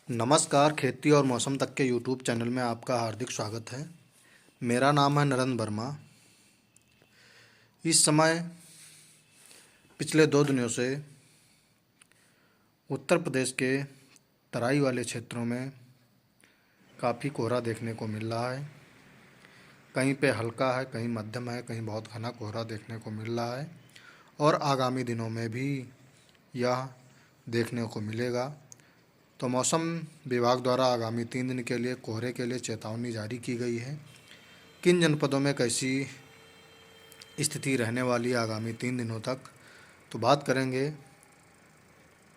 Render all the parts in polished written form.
नमस्कार, खेती और मौसम तक के यूट्यूब चैनल में आपका हार्दिक स्वागत है। मेरा नाम है नरेंद्र वर्मा। इस समय पिछले 2 दिनों से उत्तर प्रदेश के तराई वाले क्षेत्रों में काफ़ी कोहरा देखने को मिल रहा है। कहीं पे हल्का है, कहीं मध्यम है, कहीं बहुत घना कोहरा देखने को मिल रहा है और आगामी दिनों में भी यह देखने को मिलेगा। तो मौसम विभाग द्वारा आगामी 3 दिन के लिए कोहरे के लिए चेतावनी जारी की गई है। किन जनपदों में कैसी स्थिति रहने वाली है आगामी 3 दिनों तक, तो बात करेंगे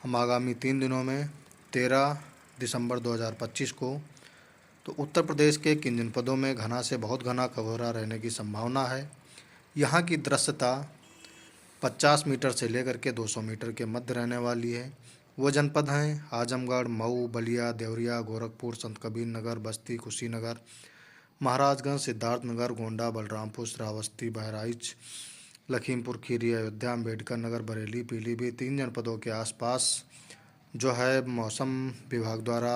हम आगामी 3 दिनों में 13 दिसंबर 2025 को। तो उत्तर प्रदेश के किन जनपदों में घना से बहुत घना कोहरा रहने की संभावना है। यहाँ की दृश्यता 50 मीटर से लेकर के 200 मीटर के मध्य रहने वाली है। वो जनपद हैं आजमगढ़, मऊ, बलिया, देवरिया, गोरखपुर, संतकबीर नगर, बस्ती, कुशीनगर, महाराजगंज, सिद्धार्थनगर, गोंडा, बलरामपुर, श्रावस्ती, बहराइच, लखीमपुर खीरी, अयोध्या, अम्बेडकर नगर, बरेली, पीलीभीत। 3 जनपदों के आसपास जो है मौसम विभाग द्वारा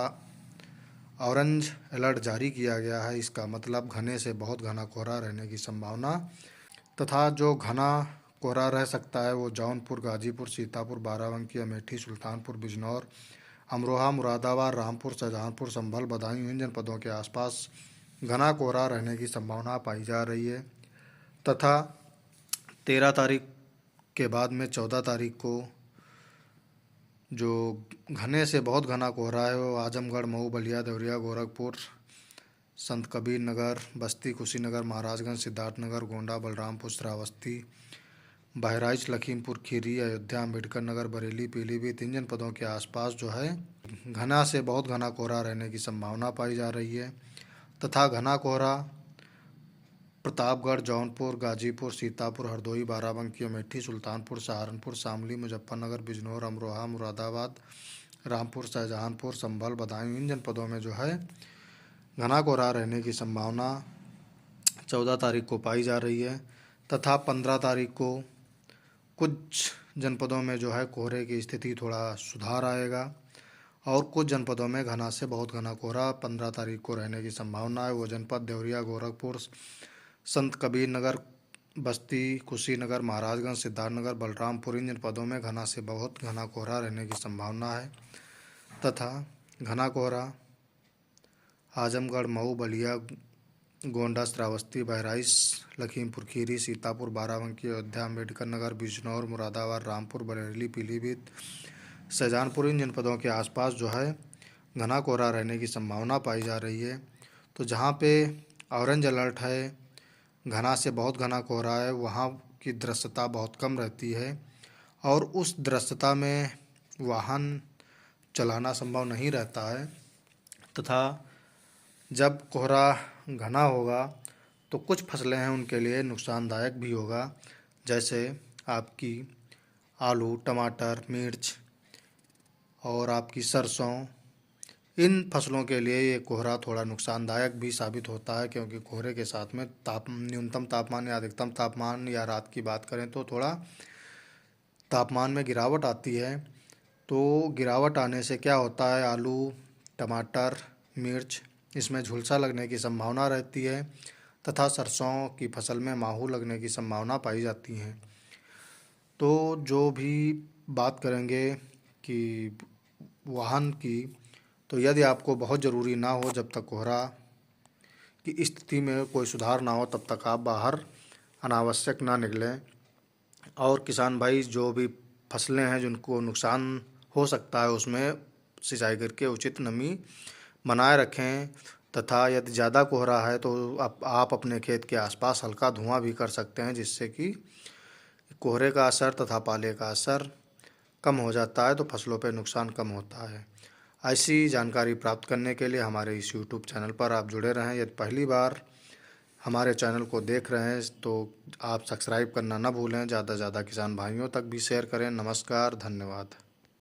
ऑरेंज अलर्ट जारी किया गया है। इसका मतलब घने से बहुत घना कोहरा रहने की संभावना तथा जो घना कोहरा रह सकता है वो जौनपुर, गाजीपुर, सीतापुर, बाराबंकी, अमेठी, सुल्तानपुर, बिजनौर, अमरोहा, मुरादाबाद, रामपुर, शाहजहांपुर, संभल, बदायूं इन जनपदों के आसपास घना कोहरा रहने की संभावना पाई जा रही है। तथा 13 तारीख के बाद में 14 तारीख को जो घने से बहुत घना कोहरा है वो आजमगढ़, मऊ, बलिया, देवरिया, गोरखपुर, संत कबीर नगर, बस्ती, कुशीनगर, महाराजगंज, सिद्धार्थनगर, गोंडा, बलरामपुर, श्रावस्ती, बहराइच, लखीमपुर खीरी, अयोध्या, अम्बेडकर नगर, बरेली, पीलीभीत 3 जनपदों के आसपास जो है घना से बहुत घना कोहरा रहने की संभावना पाई जा रही है। तथा घना कोहरा प्रतापगढ़, जौनपुर, गाजीपुर, सीतापुर, हरदोई, बाराबंकी, अमेठी, सुल्तानपुर, सहारनपुर, शामली, मुजफ्फरनगर, बिजनौर, अमरोहा, मुरादाबाद, रामपुर, शाहजहांपुर, संभल, बदायूं इन जनपदों में जो है घना कोहरा रहने की संभावना 14 तारीख को पाई जा रही है। तथा 15 तारीख को कुछ जनपदों में जो है कोहरे की स्थिति थोड़ा सुधार आएगा और कुछ जनपदों में घना से बहुत घना कोहरा 15 तारीख को रहने की संभावना है। वो जनपद देवरिया, गोरखपुर, संत कबीर नगर, बस्ती, कुशीनगर, महाराजगंज, सिद्धार्थनगर, बलरामपुर इन जनपदों में घना से बहुत घना कोहरा रहने की संभावना है। तथा घना कोहरा आजमगढ़, मऊ, बलिया, गोंडा, श्रावस्ती, बहराइच, लखीमपुर खीरी, सीतापुर, बाराबंकी, अयोध्या, अम्बेडकर नगर, बिजनौर, मुरादाबाद, रामपुर, बरेली, पीलीभीत, शाहजहांपुर इन जनपदों के आसपास जो है घना कोहरा रहने की संभावना पाई जा रही है। तो जहाँ पे ऑरेंज अलर्ट है, घना से बहुत घना कोहरा है, वहाँ की दृश्यता बहुत कम रहती है और उस दृश्यता में वाहन चलाना संभव नहीं रहता है। तथा जब कोहरा घना होगा तो कुछ फसलें हैं उनके लिए नुकसानदायक भी होगा, जैसे आपकी आलू, टमाटर, मिर्च और आपकी सरसों। इन फसलों के लिए ये कोहरा थोड़ा नुकसानदायक भी साबित होता है, क्योंकि कोहरे के साथ में न्यूनतम तापमान या अधिकतम तापमान या रात की बात करें तो थोड़ा तापमान में गिरावट आती है। तो गिरावट आने से क्या होता है, आलू, टमाटर, मिर्च इसमें झुलसा लगने की संभावना रहती है तथा सरसों की फसल में माहू लगने की संभावना पाई जाती है। तो जो भी बात करेंगे कि वाहन की, तो यदि आपको बहुत ज़रूरी ना हो, जब तक कोहरा की स्थिति में कोई सुधार ना हो तब तक आप बाहर अनावश्यक ना निकलें। और किसान भाई जो भी फसलें हैं जिनको नुकसान हो सकता है उसमें सिंचाई करके उचित नमी बनाए रखें। तथा यदि ज़्यादा कोहरा है तो आप अपने खेत के आसपास हल्का धुआं भी कर सकते हैं, जिससे कि कोहरे का असर तथा पाले का असर कम हो जाता है, तो फसलों पर नुकसान कम होता है। ऐसी जानकारी प्राप्त करने के लिए हमारे इस यूट्यूब चैनल पर आप जुड़े रहें। यदि पहली बार हमारे चैनल को देख रहे हैं तो आप सब्सक्राइब करना ना भूलें। ज़्यादा से ज़्यादा किसान भाइयों तक भी शेयर करें। नमस्कार, धन्यवाद।